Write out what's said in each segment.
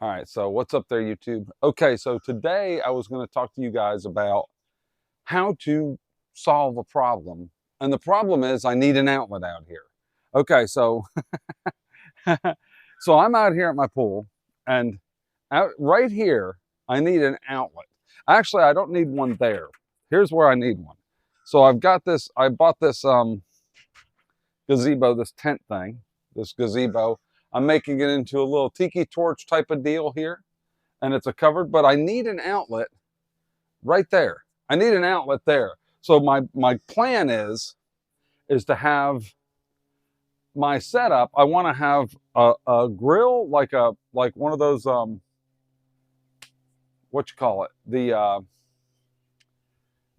All right, so what's up there, YouTube? Okay, so today I was going to talk to you guys about how to solve a problem. And the problem is I need an outlet out here. Okay, so so I'm out here at my pool and out right here I need an outlet. Actually, I don't need one there. Here's where I need one. So I've got this, I bought this gazebo, this tent thing, this gazebo. I'm making it into a little tiki torch type of deal here. And it's a covered, but I need an outlet right there. I need an outlet there. So my plan is to have my setup. I want to have a grill, like one of those what you call it, the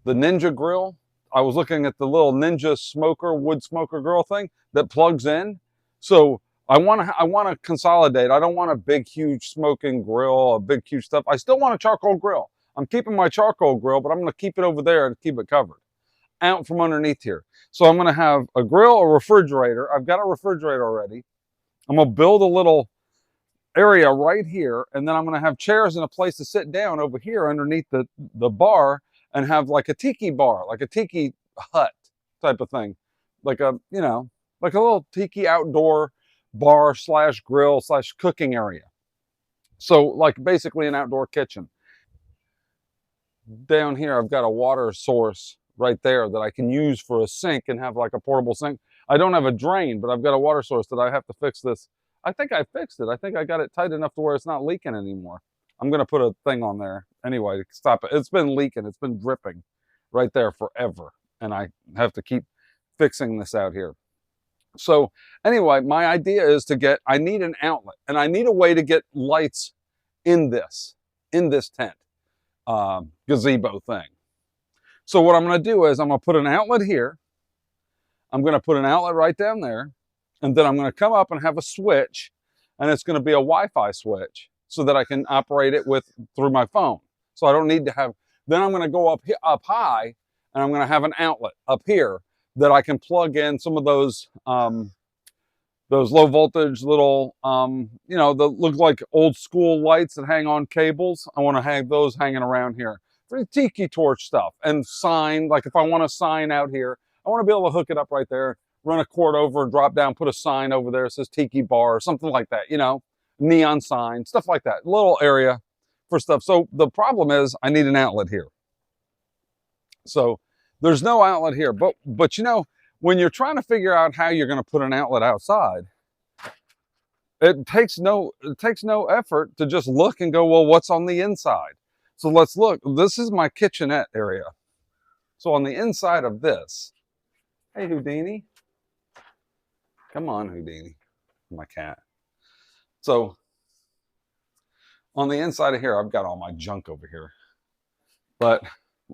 Ninja grill. I was looking at the little Ninja smoker, wood smoker grill thing that plugs in. So I want to consolidate. I don't want a big huge smoking grill, a big huge stuff. I still want a charcoal grill. I'm keeping my charcoal grill, but I'm going to keep it over there and keep it covered out from underneath here. So I'm going to have a grill, a refrigerator. I've got a refrigerator already. I'm going to build a little area right here, and then I'm going to have chairs and a place to sit down over here underneath the bar and have like a tiki bar, like a tiki hut type of thing, like a, you know, like a little tiki outdoor bar slash grill slash cooking area. So like basically an outdoor kitchen. Down here I've got a water source right there that I can use for a sink and have like a portable sink. I don't have a drain, but I've got a water source that I have to fix this. I think I fixed it. I think I got it tight enough to where it's not leaking anymore. I'm going to put a thing on there anyway to stop it. It's been leaking. It's been dripping right there forever. And I have to keep fixing this out here. So anyway, my idea is I need an outlet and I need a way to get lights in this tent gazebo thing. So what I'm going to do is I'm going to put an outlet here. I'm going to put an outlet right down there. And then I'm going to come up and have a switch. And it's going to be a Wi-Fi switch so that I can operate it through my phone. So I don't need to have, then I'm going to go up high and I'm going to have an outlet up here that I can plug in some of those low voltage little, you know, that look like old school lights that hang on cables. I want to have those hanging around here for the tiki torch stuff and sign. Like if I want a sign out here, I want to be able to hook it up right there, run a cord over, drop down, put a sign over there that says tiki bar or something like that, you know, neon sign, stuff like that, little area for stuff. So the problem is I need an outlet here. So there's no outlet here, but you know, when you're trying to figure out how you're going to put an outlet outside, it takes no effort to just look and go, well, what's on the inside? So let's look. This is my kitchenette area. So on the inside of this, hey Houdini, come on Houdini, my cat. So on the inside of here, I've got all my junk over here, but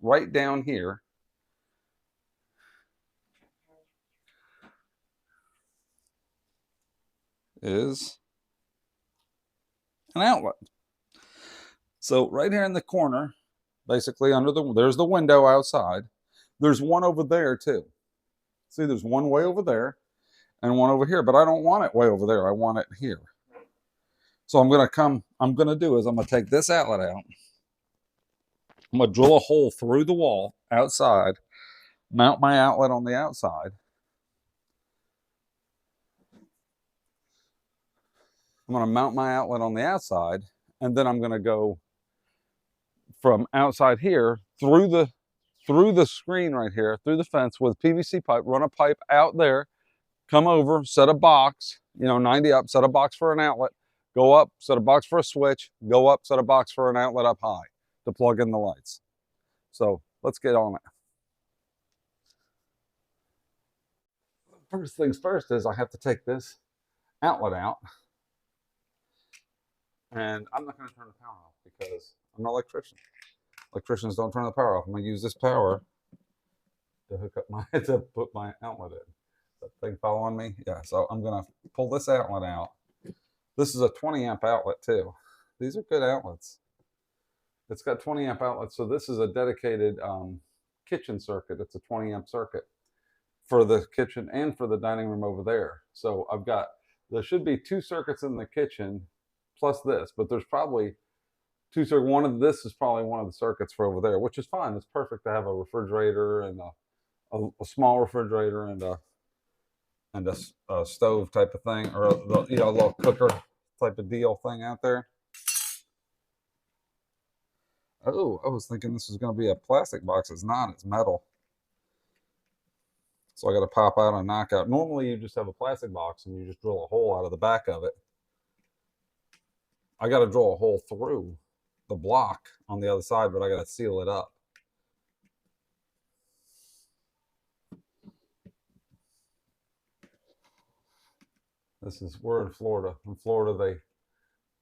right down here is an outlet. So right here in the corner, basically there's the window outside. There's one over there too. See, there's one way over there and one over here, but I don't want it way over there. I want it here. So I'm going to do is I'm going to take this outlet out. I'm going to drill a hole through the wall outside, mount my outlet on the outside. I'm going to mount my outlet on the outside, and then I'm going to go from outside here through the screen right here, through the fence with PVC pipe, run a pipe out there, come over, set a box, you know, 90 up, set a box for an outlet, go up, set a box for a switch, go up, set a box for an outlet up high to plug in the lights. So let's get on it. First things first is I have to take this outlet out. And I'm not going to turn the power off because I'm not an electrician. Electricians don't turn the power off. I'm going to use this power to hook up to put my outlet in. That thing following me? Yeah, so I'm going to pull this outlet out. This is a 20 amp outlet too. These are good outlets. It's got 20 amp outlets, so this is a dedicated kitchen circuit. It's a 20 amp circuit for the kitchen and for the dining room over there. So there should be 2 circuits in the kitchen, plus this, but there's probably two circuits. One of this is probably one of the circuits for over there, which is fine. It's perfect to have a refrigerator and a small refrigerator and a stove type of thing, or a little cooker type of deal thing out there. Oh, I was thinking this was going to be a plastic box. It's not. It's metal. So I got to pop out and knock out. Normally you just have a plastic box and you just drill a hole out of the back of it. I got to drill a hole through the block on the other side, but I got to seal it up. We're in Florida. In Florida,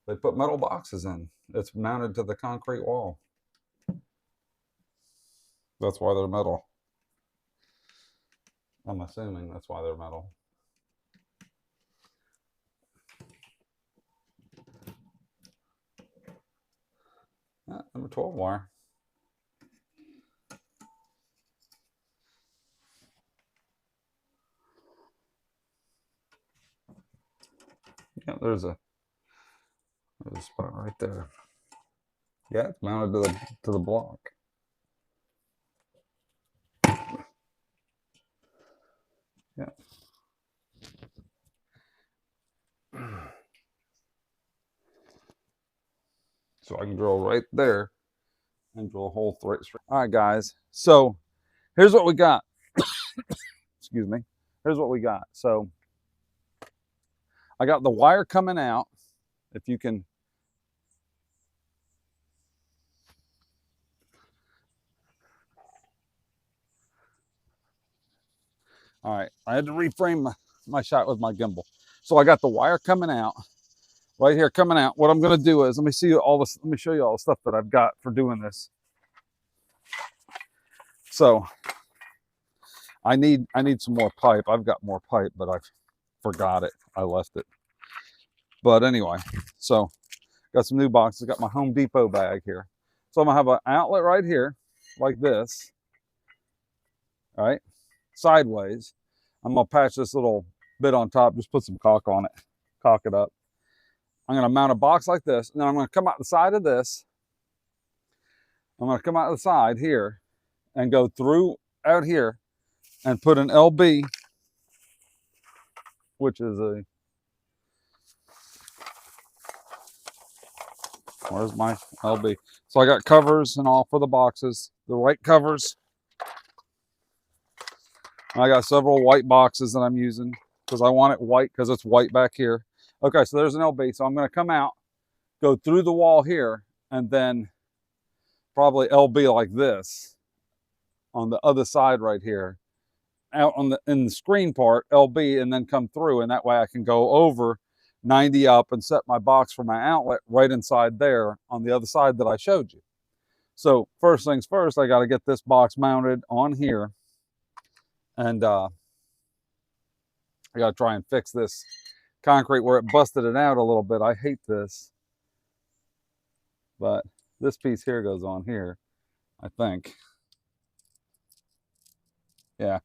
they put metal boxes in. It's mounted to the concrete wall. That's why they're metal. I'm assuming that's why they're metal. Number 12 wire. Yeah, there's a spot right there. Yeah, it's mounted to the block. Yeah. So I can drill right there and drill a hole straight. All right, guys. So here's what we got. Excuse me. Here's what we got. So I got the wire coming out. If you can. All right, I had to reframe my shot with my gimbal. So I got the wire coming out, right here coming out. What I'm gonna do is, let me show you all the stuff that I've got for doing this. So I need some more pipe. I've got more pipe, but I forgot it. I left it. But anyway, so got some new boxes. Got my Home Depot bag here. So I'm gonna have an outlet right here, like this. All right, sideways. I'm gonna patch this little bit on top, just put some caulk on it, caulk it up. I'm gonna mount a box like this, and then I'm gonna come out the side of this. I'm gonna come out the side here and go through out here and put an LB, which is a, where's my LB? So I got covers and all for the boxes, the white covers. I got several white boxes that I'm using because I want it white because it's white back here. Okay, so there's an LB. So I'm going to come out, go through the wall here, and then probably LB like this on the other side right here. Out on in the screen part, LB, and then come through, and that way I can go over 90 up and set my box for my outlet right inside there on the other side that I showed you. So first things first, I got to get this box mounted on here. And I got to try and fix this concrete where it busted it out a little bit. I hate this. But this piece here goes on here, I think. Yeah.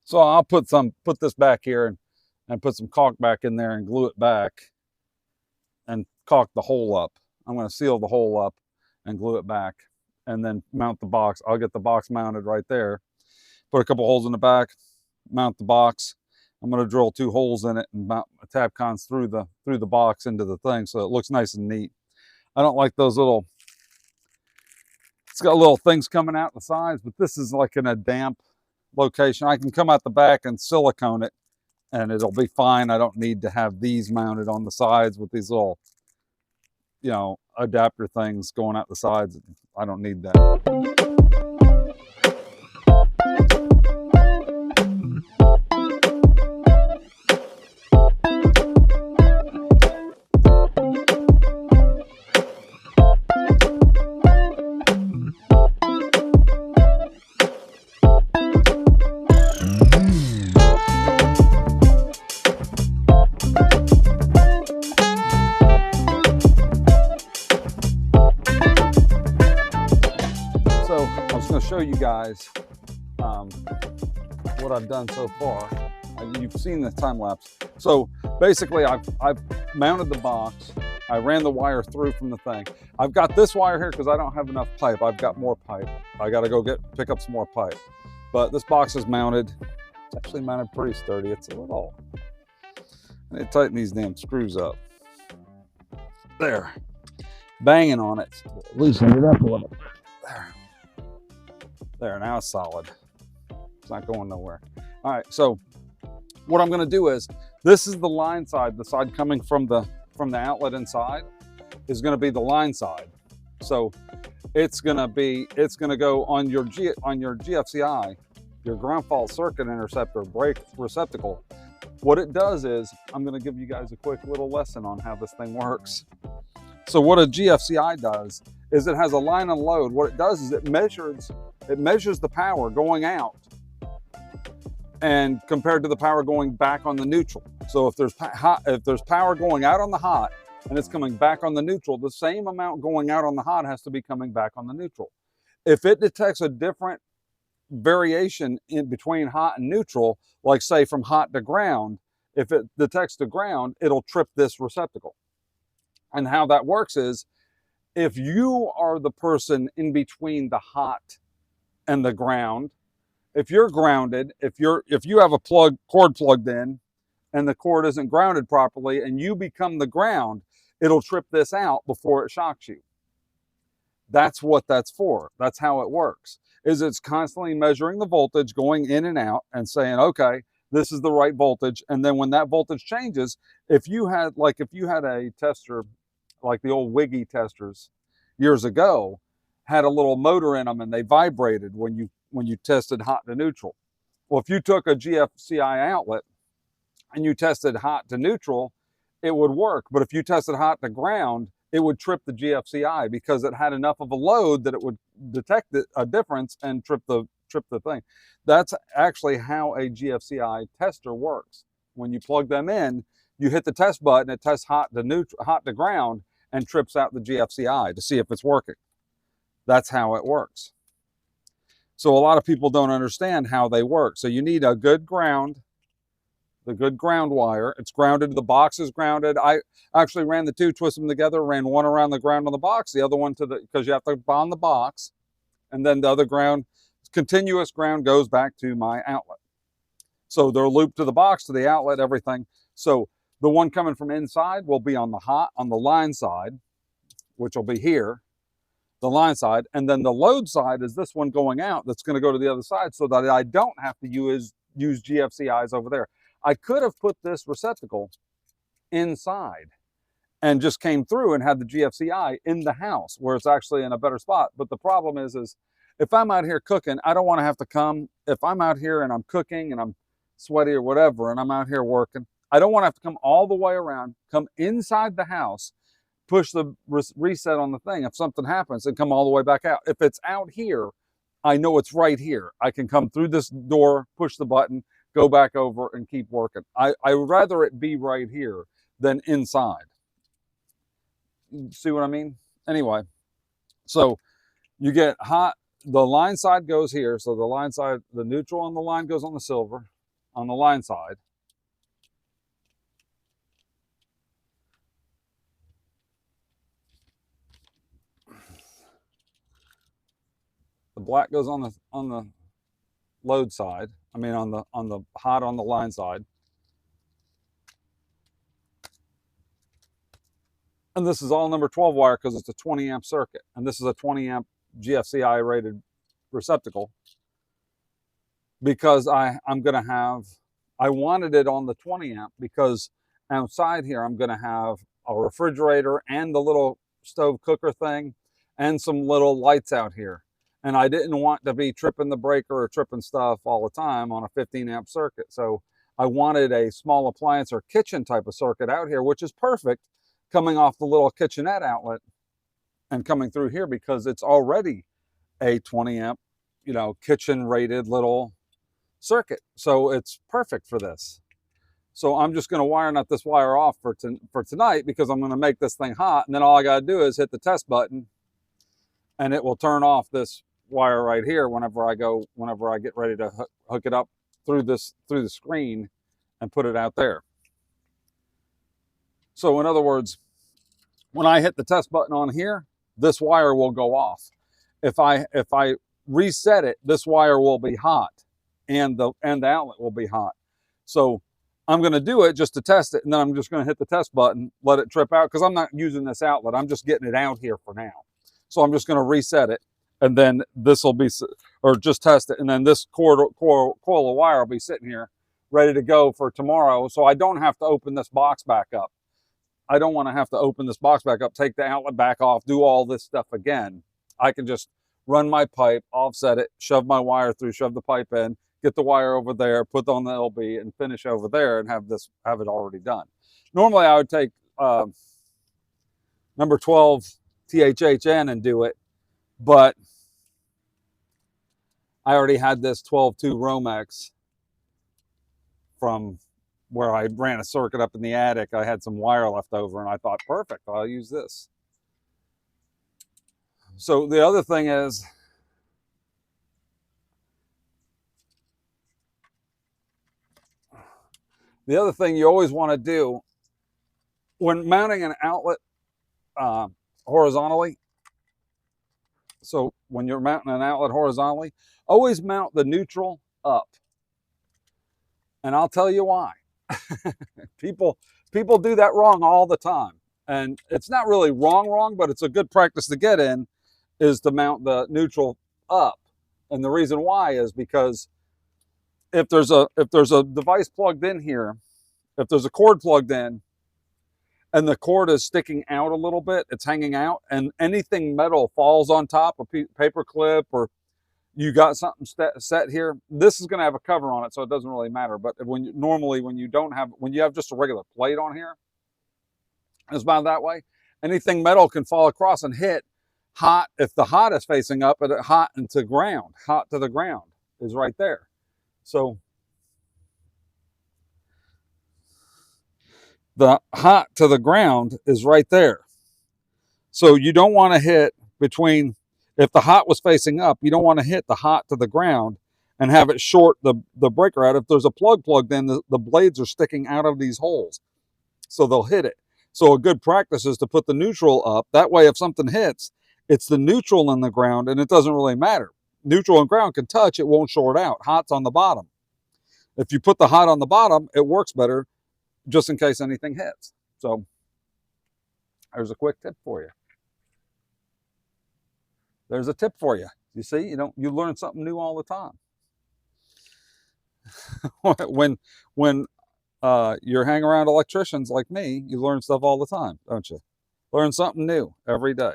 So I'll put this back here and put some caulk back in there and glue it back and caulk the hole up. I'm going to seal the hole up and glue it back and then mount the box. I'll get the box mounted right there. Put a couple holes in the back, mount the box. I'm going to drill 2 holes in it and mount Tapcons through the box into the thing so it looks nice and neat. I don't like those little, it's got little things coming out the sides, but this is like in a damp location. I can come out the back and silicone it and it'll be fine. I don't need to have these mounted on the sides with these little, adapter things going out the sides. I don't need that. Show you guys what I've done so far. You've seen the time lapse. So basically I've mounted the box I ran the wire through from the thing. I've got this wire here because I don't have enough pipe. I've got more pipe. I got to go pick up some more pipe. But this box is mounted. It's actually mounted pretty sturdy. It's a little, I need to tighten these damn screws up. There. Banging on it. Loosen it up a little. There. There, now it's solid. It's not going nowhere. All right, so what I'm gonna do is, this is the line side, the side coming from the outlet inside is gonna be the line side. So it's gonna go on your GFCI, your ground fault circuit interceptor brake receptacle. What it does is, I'm gonna give you guys a quick little lesson on how this thing works. So what a GFCI does is it has a line and load. What it does is it measures the power going out and compared to the power going back on the neutral. So if there's power going out on the hot and it's coming back on the neutral, the same amount going out on the hot has to be coming back on the neutral. If it detects a different variation in between hot and neutral, like say from hot to ground, if it detects to ground, it'll trip this receptacle. And how that works is, if you are the person in between the hot and the ground, if you're grounded, if you have a cord plugged in and the cord isn't grounded properly and you become the ground, it'll trip this out before it shocks you. That's what that's for. That's how it works. Is it's constantly measuring the voltage going in and out and saying, okay, this is the right voltage. And then when that voltage changes, if you had a tester, like the old Wiggy testers years ago, had a little motor in them and they vibrated when you tested hot to neutral. Well, if you took a GFCI outlet and you tested hot to neutral, it would work. But if you tested hot to ground, it would trip the GFCI because it had enough of a load that it would detect a difference and trip the thing. That's actually how a GFCI tester works. When you plug them in, you hit the test button, it tests hot to ground and trips out the GFCI to see if it's working. That's how it works. So a lot of people don't understand how they work. So you need a good ground, the good ground wire. It's grounded, the box is grounded. I actually ran the two, twisted them together, ran one around the ground on the box, the other one because you have to bond the box, and then the other ground, continuous ground goes back to my outlet. So they're looped to the box, to the outlet, everything. So the one coming from inside will be on the line side, which will be here, the line side, and then the load side is this one going out that's going to go to the other side so that I don't have to use GFCIs over there. I could have put this receptacle inside and just came through and had the GFCI in the house where it's actually in a better spot. But the problem is if I'm out here cooking, I don't want to have to come. If I'm out here and I'm cooking and I'm sweaty or whatever and I'm out here working, I don't want to have to come all the way around, come inside the house, push the reset on the thing if something happens, and come all the way back out. If it's out here, I know it's right here. I can come through this door, push the button, go back over and keep working. I would rather it be right here than inside. See what I mean? Anyway, so you get hot, the line side goes here. So the line side, the neutral on the line goes on the silver on the line side. The black goes on the load side. I mean on the hot on the line side. And this is all number 12 wire because it's a 20 amp circuit. And this is a 20 amp GFCI rated receptacle. Because I wanted it on the 20 amp because outside here I'm gonna have a refrigerator and the little stove cooker thing and some little lights out here. And I didn't want to be tripping the breaker or tripping stuff all the time on a 15 amp circuit. So I wanted a small appliance or kitchen type of circuit out here, which is perfect coming off the little kitchenette outlet and coming through here because it's already a 20 amp, kitchen rated little circuit. So it's perfect for this. So I'm just going to wire nut this wire off for tonight because I'm going to make this thing hot. And then all I got to do is hit the test button and it will turn off this wire right here whenever I get ready to hook it up through the screen and put it out there. So in other words, When I hit the test button on here, this wire will go off. If I reset it, this wire will be hot and the outlet will be hot. So I'm going to do it just to test it, and then I'm just going to hit the test button, let it trip out, because I'm not using this outlet. I'm just getting it out here for now. So I'm just going to reset it, and then this will be, or just test it, and then this coil of wire will be sitting here ready to go for tomorrow, so I don't have to open this box back up. I don't want to have to open this box back up, take the outlet back off, do all this stuff again. I can just run my pipe, offset it, shove my wire through, shove the pipe in, get the wire over there, put on the LB, and finish over there and have it already done. Normally I would take number 12 THHN and do it, but I already had this 12-2 Romex from where I ran a circuit up in the attic. I had some wire left over and I thought, perfect, I'll use this. So the other thing is, the other thing you always want to do when mounting an outlet horizontally, so when you're mounting an outlet horizontally, always mount the neutral up. And I'll tell you why. People do that wrong all the time. And it's not really wrong, but it's a good practice to get in, is to mount the neutral up. And the reason why is because if there's a device plugged in here, if there's a cord plugged in and the cord is sticking out a little bit, it's hanging out, and anything metal falls on top, a paper clip, or you got something set here, this is going to have a cover on it, so it doesn't really matter. But when you have just a regular plate on here, it's about that way, anything metal can fall across and hit hot. If the hot is facing up, it hot to the ground is right there. So the hot to the ground is right there. So you don't want to hit between, if the hot was facing up, you don't want to hit the hot to the ground and have it short the breaker out. If there's a plug plugged in, the blades are sticking out of these holes, so they'll hit it. So a good practice is to put the neutral up. That way, if something hits, it's the neutral in the ground, and it doesn't really matter. Neutral and ground can touch, it won't short out. Hot's on the bottom. If you put the hot on the bottom, it works better, just in case anything hits. So there's a quick tip for you. There's a tip for you. You see, you learn something new all the time. when you're hanging around electricians like me, you learn stuff all the time, don't you? Learn something new every day.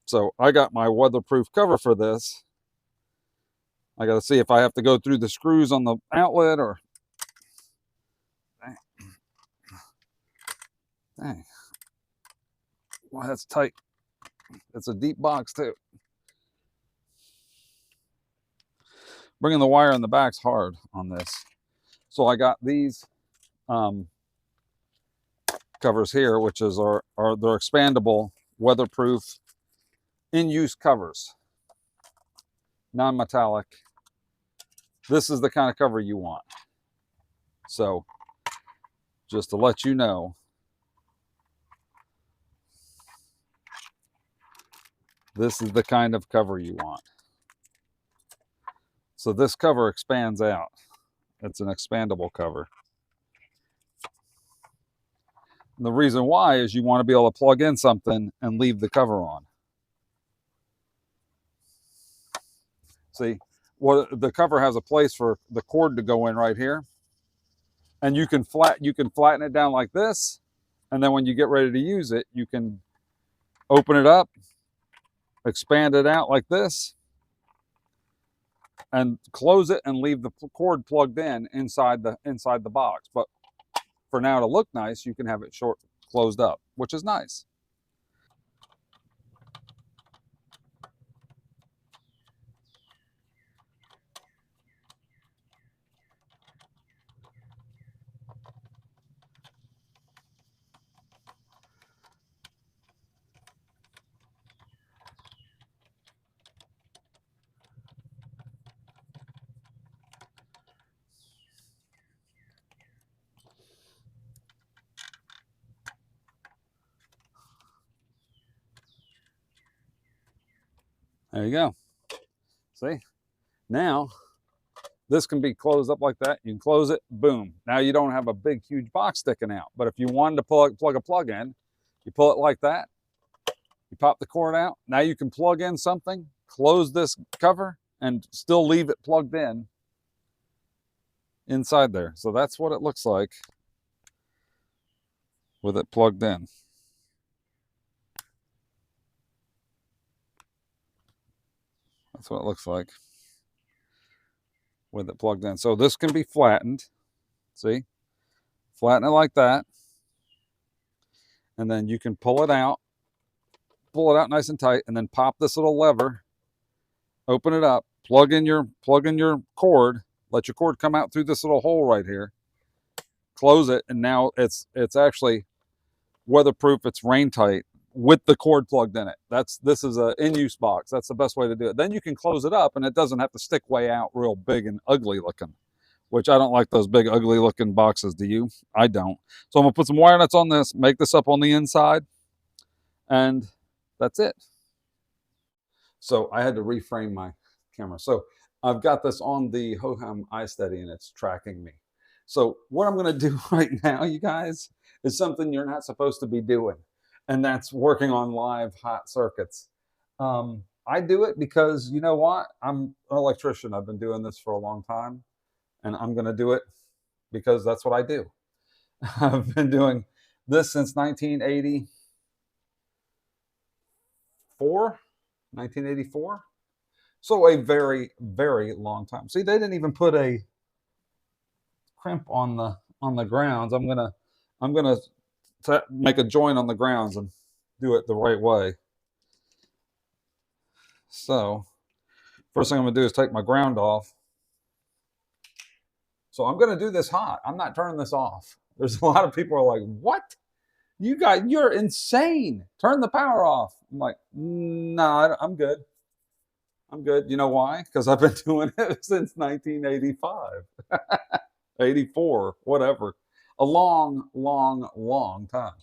So I got my weatherproof cover for this. I got to see if I have to go through the screws on the outlet or... Dang. Well, that's tight. It's a deep box too. Bringing the wire in the back's hard on this. So I got these covers here, which is they're expandable, weatherproof, in-use covers, non-metallic. This is the kind of cover you want. So just to let you know, this is the kind of cover you want. So this cover expands out. It's an expandable cover. And the reason why is you want to be able to plug in something and leave the cover on. See, the cover has a place for the cord to go in right here. And you can flatten it down like this. And then when you get ready to use it, you can open it up, expand it out like this, and close it and leave the cord plugged in inside the box. But for now, to look nice, you can have it closed up, which is nice. There you go. See? Now, this can be closed up like that. You can close it, boom. Now you don't have a big, huge box sticking out. But if you wanted to plug a plug in, you pull it like that. You pop the cord out. Now you can plug in something, close this cover, and still leave it plugged in inside there. So that's what it looks like with it plugged in. That's what it looks like with it plugged in. So this can be flattened. See? Flatten it like that. And then you can pull it out nice and tight, and then pop this little lever, open it up, plug in your cord, let your cord come out through this little hole right here, close it, and now it's actually weatherproof, it's rain tight with the cord plugged in it. This is a in-use box. That's the best way to do it. Then you can close it up and it doesn't have to stick way out real big and ugly looking, which I don't like those big ugly looking boxes. Do you? I don't. So I'm gonna put some wire nuts on this, make this up on the inside, and that's it. So I had to reframe my camera. So I've got this on the Hohem iSteady and it's tracking me. So what I'm gonna do right now, you guys, is something you're not supposed to be doing. And that's working on live hot circuits. I do it because, you know what? I'm an electrician. I've been doing this for a long time. And I'm gonna do it because that's what I do. I've been doing this since 1984. So a very, very long time. See, they didn't even put a crimp on the grounds. I'm gonna make a joint on the grounds and do it the right way. So first thing I'm gonna do is take my ground off. So I'm gonna do this hot. I'm not turning this off. There's a lot of people are like, what? You're insane. Turn the power off. I'm like, nah, I'm good. I'm good. You know why? Because I've been doing it since 1985, 84, whatever. A long, long, long time.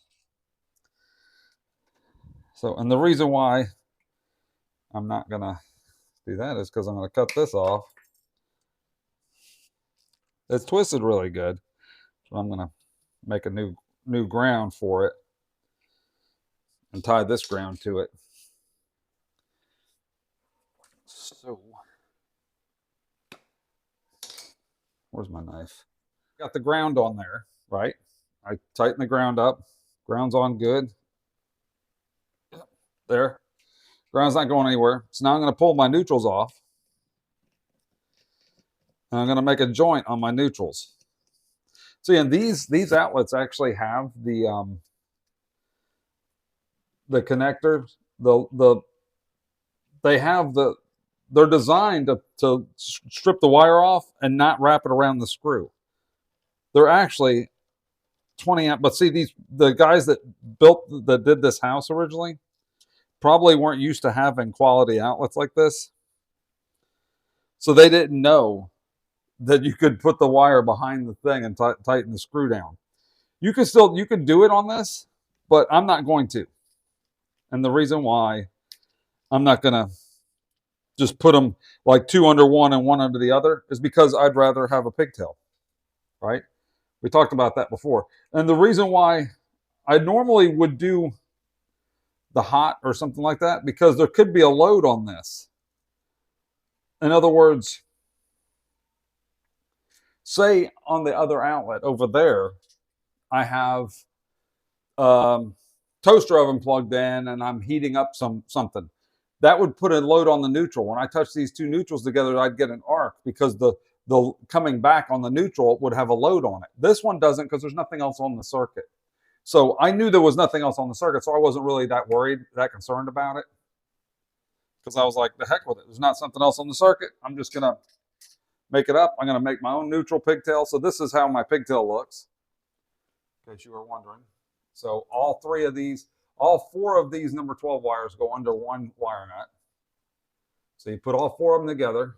So, and the reason why I'm not going to do that is because I'm going to cut this off. It's twisted really good. So I'm going to make a new ground for it and tie this ground to it. So, where's my knife? Got the ground on there, right? I tighten the ground up. Ground's on good. There. Ground's not going anywhere. So now I'm going to pull my neutrals off. And I'm going to make a joint on my neutrals. See, and these outlets actually have the connectors. They're designed to strip the wire off and not wrap it around the screw. They're actually 20 amp, but see, the guys that did this house originally probably weren't used to having quality outlets like this. So they didn't know that you could put the wire behind the thing and tighten the screw down. You can do it on this, but I'm not going to. And the reason why I'm not going to just put them like two under one and one under the other is because I'd rather have a pigtail, right? We talked about that before. And the reason why I normally would do the hot or something like that, because there could be a load on this. In other words, say on the other outlet over there, I have toaster oven plugged in and I'm heating up something. That would put a load on the neutral. When I touch these two neutrals together, I'd get an arc because the coming back on the neutral would have a load on it. This one doesn't because there's nothing else on the circuit. So I knew there was nothing else on the circuit, so I wasn't really that worried, that concerned about it. Because I was like, the heck with it. There's not something else on the circuit. I'm just going to make it up. I'm going to make my own neutral pigtail. So this is how my pigtail looks, in case you were wondering. So all four of these number 12 wires go under one wire nut. So you put all four of them together.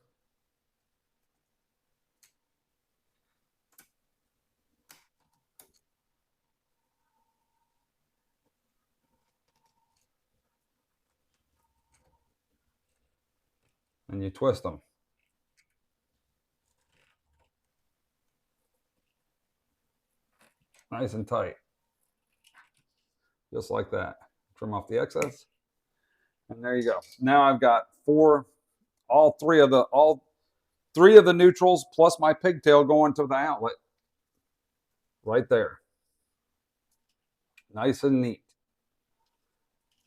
and you twist them. Nice and tight. Just like that. Trim off the excess. And there you go. Now I've got all three of the neutrals plus my pigtail going to the outlet right there. Nice and neat.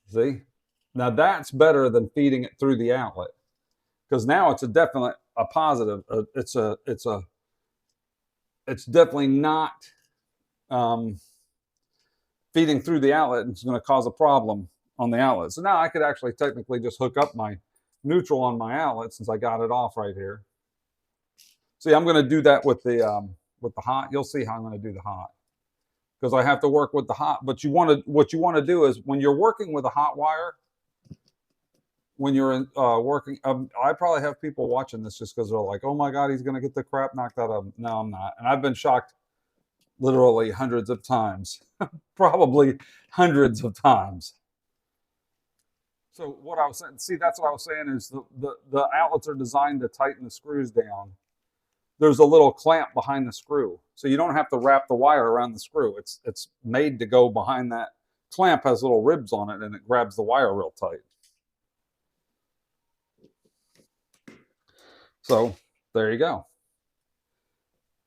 See? Now that's better than feeding it through the outlet, because now it's a positive. It's definitely not feeding through the outlet. It's going to cause a problem on the outlet. So now I could actually technically just hook up my neutral on my outlet, since I got it off right here. See, I'm going to do that with the hot. You'll see how I'm going to do the hot, because I have to work with the hot. But what you want to do is, when you're working with a hot wire, when you're working, I probably have people watching this just because they're like, oh my God, he's going to get the crap knocked out of him. No, I'm not. And I've been shocked literally hundreds of times, probably hundreds of times. So what I was saying, see, that's what I was saying, is the outlets are designed to tighten the screws down. There's a little clamp behind the screw, so you don't have to wrap the wire around the screw. It's made to go behind that clamp. Has little ribs on it, and it grabs the wire real tight. So there you go.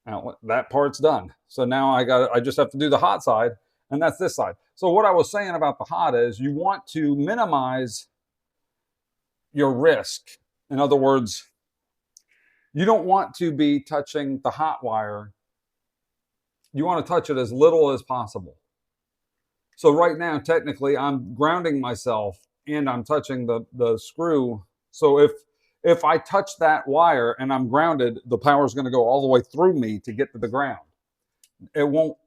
Outlet, that part's done. So now I just have to do the hot side, and that's this side. So what I was saying about the hot is, you want to minimize your risk. In other words, you don't want to be touching the hot wire. You want to touch it as little as possible. So right now, technically, I'm grounding myself and I'm touching the screw. So if I touch that wire and I'm grounded, the power is going to go all the way through me to get to the ground. It won't,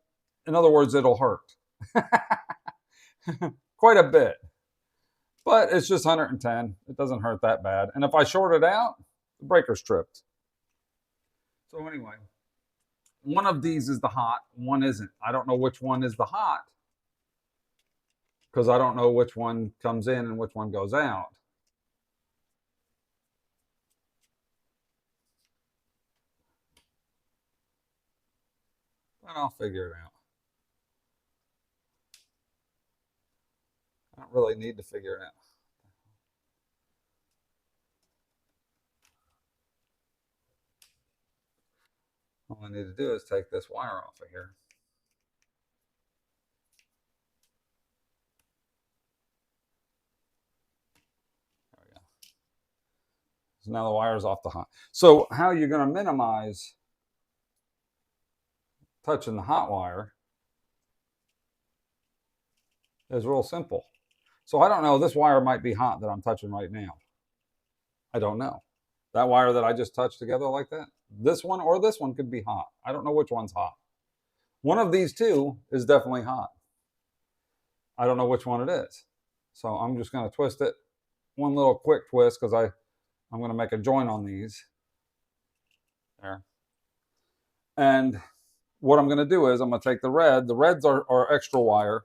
in other words, it'll hurt. Quite a bit. But it's just 110. It doesn't hurt that bad. And if I short it out, the breaker's tripped. So anyway, one of these is the hot, one isn't. I don't know which one is the hot, because I don't know which one comes in and which one goes out. But I'll figure it out. I don't really need to figure it out. All I need to do is take this wire off of here. There we go. So now the wire's off the hot. So how you're going to minimize touching the hot wire is real simple. So I don't know, this wire might be hot that I'm touching right now. I don't know. That wire that I just touched together like that, this one or this one could be hot. I don't know which one's hot. One of these two is definitely hot. I don't know which one it is. So I'm just going to twist it. One little quick twist, because I'm going to make a joint on these. There. And what I'm going to do is, I'm going to take the red. The reds are extra wire.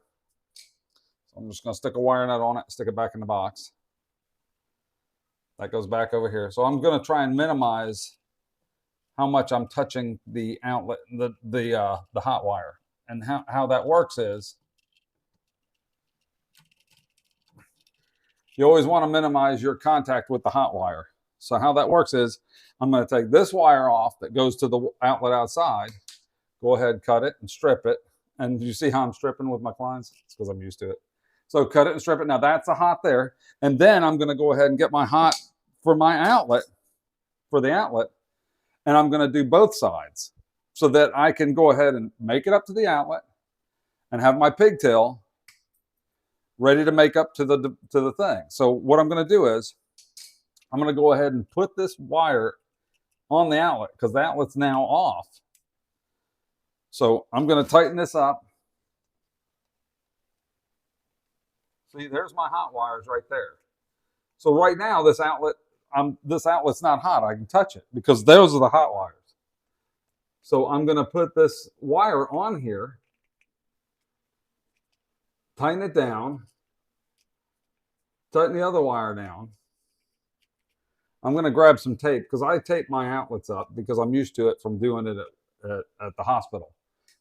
So I'm just going to stick a wire nut on it, stick it back in the box. That goes back over here. So I'm going to try and minimize how much I'm touching the outlet, the hot wire. And how that works is, you always want to minimize your contact with the hot wire. So how that works is, I'm going to take this wire off that goes to the outlet outside, go ahead, cut it and strip it. And you see how I'm stripping with my clients? It's because I'm used to it. So cut it and strip it. Now that's a hot there. And then I'm going to go ahead and get my hot for my outlet, for the outlet. And I'm going to do both sides so that I can go ahead and make it up to the outlet and have my pigtail ready to make up to the thing. So what I'm going to do is, I'm going to go ahead and put this wire on the outlet, because the outlet's now off. So I'm going to tighten this up. See, there's my hot wires right there. So right now, this outlet's not hot. I can touch it because those are the hot wires. So I'm going to put this wire on here, tighten it down, tighten the other wire down. I'm going to grab some tape because I tape my outlets up because I'm used to it from doing it at the hospital.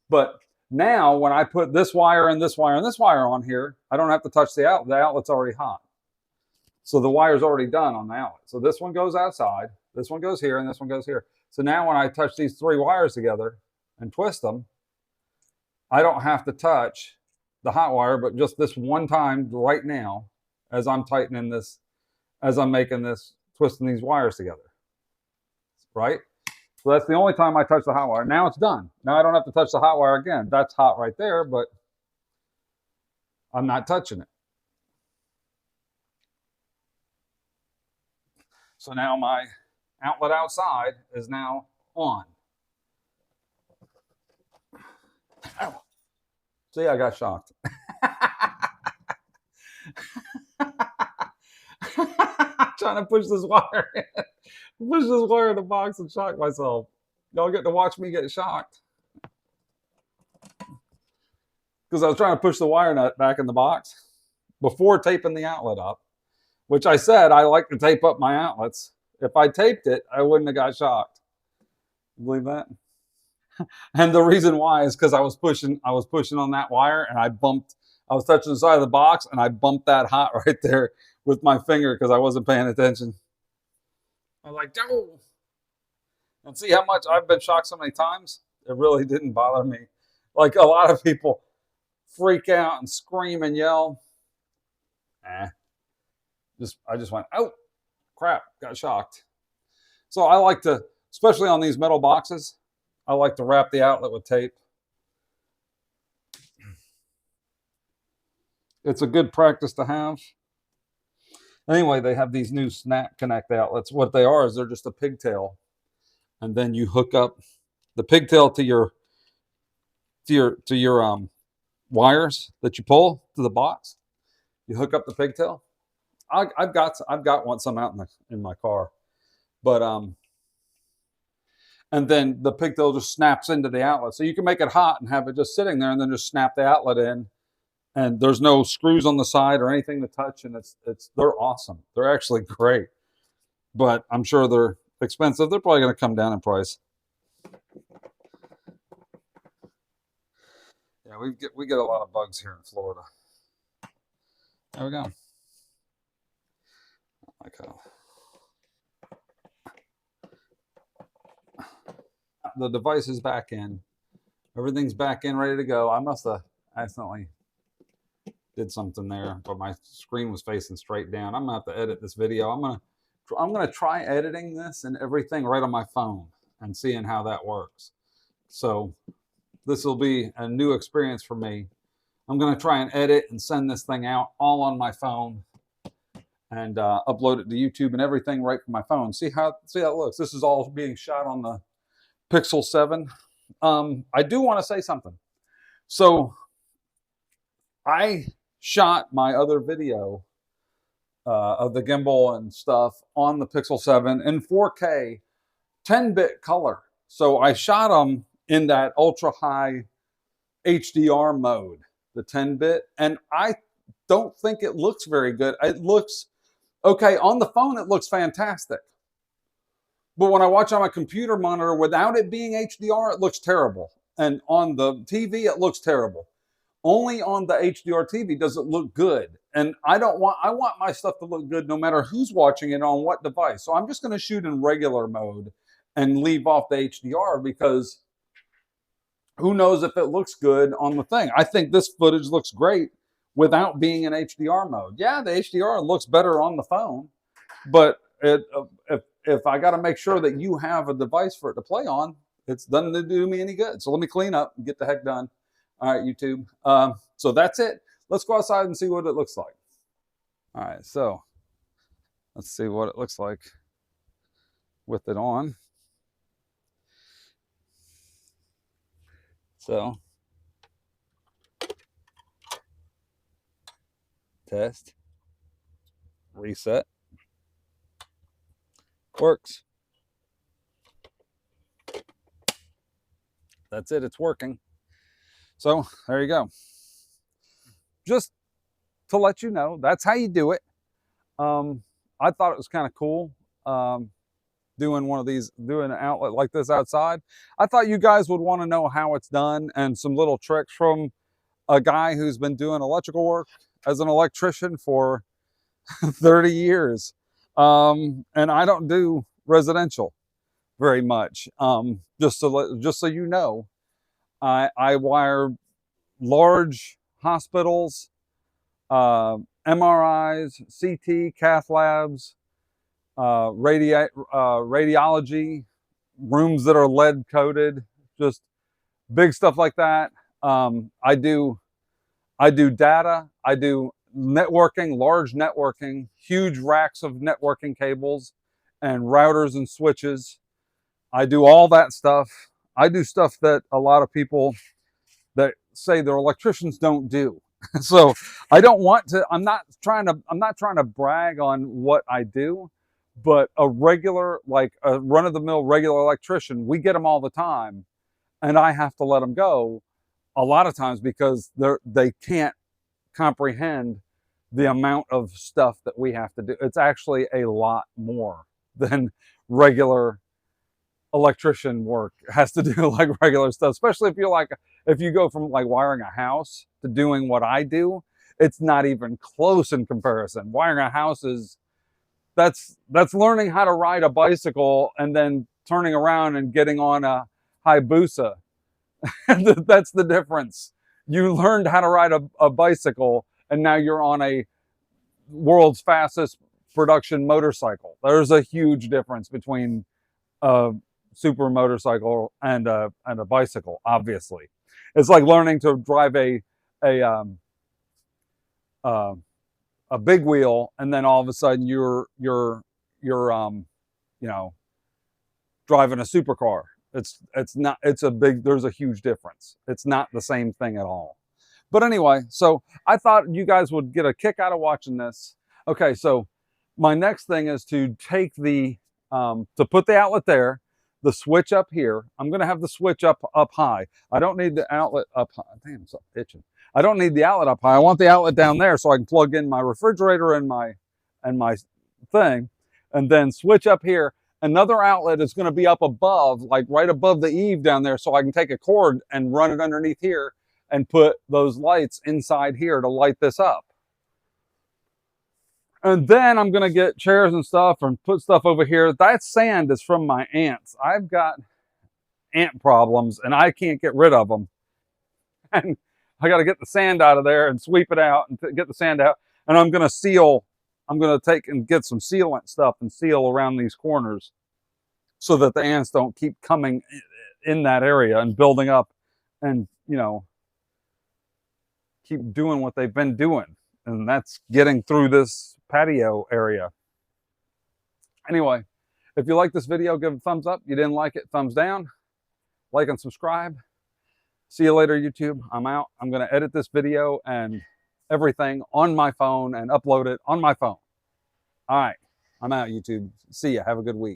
But now when I put this wire and this wire and this wire on here, I don't have to touch the outlet. The outlet's already hot. So the wire's already done on the outlet. So this one goes outside, this one goes here, and this one goes here. So now when I touch these 3 wires together and twist them, I don't have to touch the hot wire, but just this one time right now as I'm tightening this, as I'm making this, twisting these wires together, right? So that's the only time I touch the hot wire. Now it's done. Now I don't have to touch the hot wire again. That's hot right there, but I'm not touching it. So now my outlet outside is now on. Ow. See, I got shocked. Trying to push this wire in. Push this wire in the box and shock myself. Y'all get to watch me get shocked. Because I was trying to push the wire nut back in the box before taping the outlet up, which I said I like to tape up my outlets. If I taped it, I wouldn't have got shocked. You believe that? And the reason why is because I was pushing on that wire and I was touching the side of the box and I bumped that hot right there with my finger because I wasn't paying attention. I was like, oh. And see how much I've been shocked so many times? It really didn't bother me. Like a lot of people freak out and scream and yell. I just went, oh, crap, got shocked. So I like to, especially on these metal boxes, I like to wrap the outlet with tape. It's a good practice to have. Anyway, they have these new snap connect outlets. What they are is they're just a pigtail. And then you hook up the pigtail to your wires that you pull to the box. You hook up the pigtail. I've got some out in my car, but and then the pigtail just snaps into the outlet, so you can make it hot and have it just sitting there, and then just snap the outlet in, and there's no screws on the side or anything to touch, and they're awesome. They're actually great, but I'm sure they're expensive. They're probably going to come down in price. Yeah, we get a lot of bugs here in Florida. There we go. Okay. The device is back in. Everything's back in, ready to go. I must have accidentally did something there, but my screen was facing straight down. I'm gonna have to edit this video. I'm gonna try editing this and everything right on my phone and seeing how that works. So this will be a new experience for me. I'm gonna try and edit and send this thing out all on my phone and upload it to YouTube and everything right from my phone. See how it looks. This is all being shot on the Pixel 7. I do want to say something. So I shot my other video of the gimbal and stuff on the Pixel 7 in 4K 10-bit color. So I shot them in that ultra high HDR mode, the 10-bit, and I don't think it looks very good. It looks okay on the phone. It looks fantastic. But when I watch on my computer monitor without it being HDR, it looks terrible. And on the TV, it looks terrible. Only on the HDR TV does it look good. And I want my stuff to look good no matter who's watching it on what device. So I'm just going to shoot in regular mode and leave off the HDR because who knows if it looks good on the thing. I think this footage looks great without being in HDR mode. Yeah, the HDR looks better on the phone, but if I got to make sure that you have a device for it to play on, it's doesn't do me any good. So let me clean up and get the heck done. All right, YouTube. So that's it. Let's go outside and see what it looks like. All right, so let's see what it looks like with it on. So test, reset, works. That's it, it's working. So there you go. Just to let you know, that's how you do it. I thought it was kind of cool. doing doing an outlet like this outside. I thought you guys would want to know how it's done and some little tricks from a guy who's been doing electrical work as an electrician for 30 years. And I don't do residential very much. Just so you know, I wire large hospitals, MRIs, CT, cath labs, radiology, rooms that are lead coated, just big stuff like that. I do data, I do networking, large networking, huge racks of networking cables and routers and switches. I do all that stuff. I do stuff that a lot of people that say they're electricians don't do. So I don't want to, I'm not trying to brag on what I do, but a regular, like a run-of-the-mill regular electrician, we get them all the time, and I have to let them go a lot of times because they can't comprehend the amount of stuff that we have to do. It's actually a lot more than regular electrician work has to do, like regular stuff, especially if you go from like wiring a house to doing what I do. It's not even close in comparison. Wiring a house is that's learning how to ride a bicycle and then turning around and getting on a Hayabusa. That's the difference. You learned how to ride a bicycle, and now you're on a world's fastest production motorcycle. There's a huge difference between a super motorcycle and a bicycle. Obviously, it's like learning to drive a big wheel, and then all of a sudden you're you know, driving a supercar. There's a huge difference. It's not the same thing at all. But anyway, so I thought you guys would get a kick out of watching this. Okay, so my next thing is to take to put the outlet there, the switch up here. I'm gonna have the switch up high. I don't need the outlet up high. Damn, I'm so itching. I don't need the outlet up high. I want the outlet down there so I can plug in my refrigerator and my thing, and then switch up here. Another outlet is going to be up above, like right above the eave down there, so I can take a cord and run it underneath here and put those lights inside here to light this up. And then I'm going to get chairs and stuff and put stuff over here. That sand is from my ants. I've got ant problems and I can't get rid of them. And I got to get the sand out of there and sweep it out and get the sand out. And I'm going to seal. I'm going to take and get some sealant stuff and seal around these corners so that the ants don't keep coming in that area and building up and, you know, keep doing what they've been doing. And that's getting through this patio area. Anyway, if you like this video, give it a thumbs up. You didn't like it, thumbs down. Like and subscribe. See you later, YouTube. I'm out. I'm going to edit this video and everything on my phone and upload it on my phone. All right, I'm out, YouTube. See ya. Have a good week.